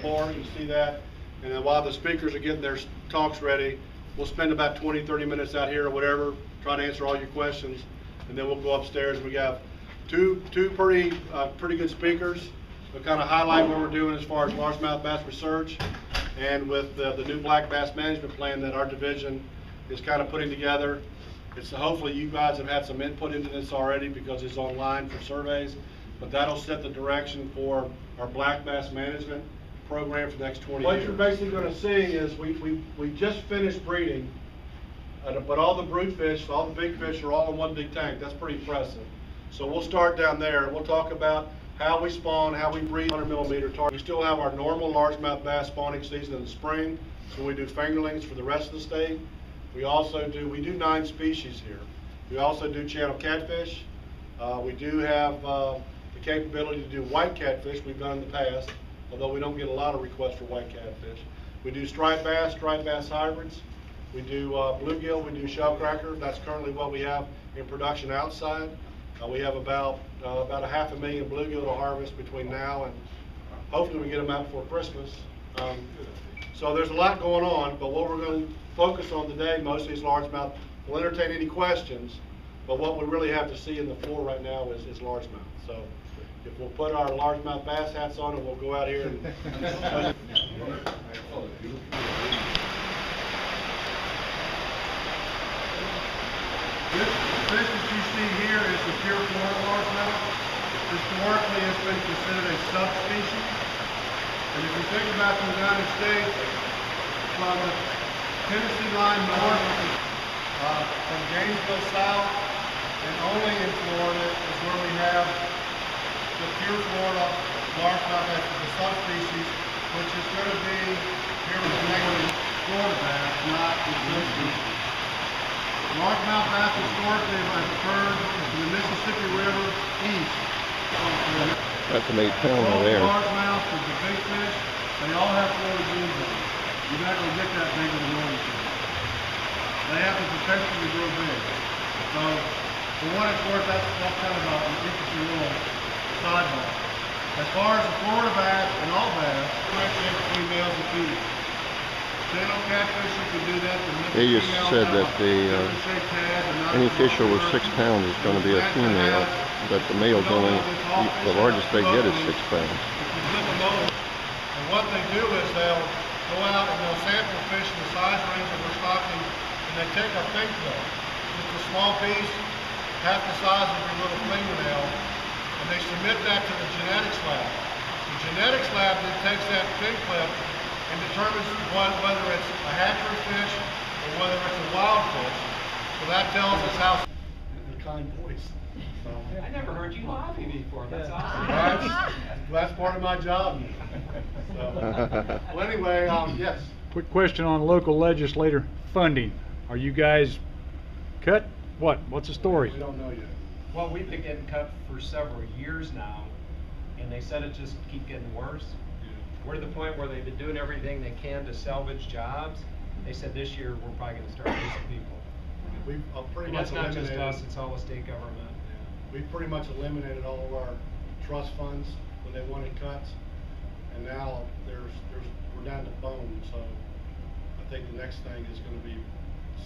floor, you see that. And then while the speakers are getting their talks ready, we'll spend about 20-30 minutes out here or whatever, trying to answer all your questions. And then we'll go upstairs. We have two pretty good speakers that kind of highlight what we're doing as far as largemouth bass research, and with the new black bass management plan that our division is kind of putting together. It's hopefully you guys have had some input into this already because it's online for surveys, but that'll set the direction for our black bass management program for the next 20 years. What you're basically going to see is we just finished breeding, but all the brood fish, all the big fish are all in one big tank. That's pretty impressive. So we'll start down there and we'll talk about how we spawn, how we breed 100mm target. We still have our normal largemouth bass spawning season in the spring, so we do fingerlings for the rest of the state. We also do 9 species here. We also do channel catfish. We do have the capability to do white catfish. We've done in the past, although we don't get a lot of requests for white catfish. We do striped bass hybrids. We do bluegill, we do shellcracker. That's currently what we have in production outside. We have about 500,000 bluegill to harvest between now and hopefully we get them out before Christmas. So there's a lot going on, but what we're going to focus on today mostly is largemouth. We'll entertain any questions, but what we really have to see in the floor right now is largemouth. So if we'll put our largemouth bass hats on and we'll go out here and This that you see here is the pure Florida largemouth. Historically, it's been considered a subspecies. And if you think about the United States, from the Tennessee line north, from Gainesville south, and only in Florida is where we have the pure Florida largemouth as the subspecies, which is going to be here with the name Florida bass, not the subspecies. Largemouth bass historically have occurred in the Mississippi River east. That's an 8 pounder there. Largemouth is the big fish. They all have Florida genes in them. You're not going to get that big with a northern fish. They have the potential to grow big. So, for what it's worth, that's kind of an interesting little sidebar. As far as the Florida bass and all bass, differentiate between males and females. Channel catfish, you can do that. They just said that any fish over 6 pounds is going to be a female, but the male's only, the largest they get is 6 pounds. And what they do is they'll go out and they'll sample fish in the size range that we're stocking, and they take our fin clip. It's a small piece, half the size of your little fingernail, and they submit that to the genetics lab. The genetics lab then takes that fin clip and determines whether it's a hatchery fish or whether it's a wild fish. So that tells us how. They're kind boys. So. I never heard you lobby before. That's awesome. That's part of my job. So. Well, anyway, yes. Quick question on local legislator funding. Are you guys cut? What's the story? We don't know yet. Well, we've been getting cut for several years now, and they said it just keep getting worse. We're to the point where they've been doing everything they can to salvage jobs. They said this year we're probably going to start losing people. We've pretty and much that's not just eliminated, us, it's all the state government. Yeah. We've pretty much eliminated all of our trust funds when they wanted cuts, and now we're down to bone. So I think the next thing is going to be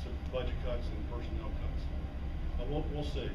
some budget cuts and personnel cuts. But we'll see.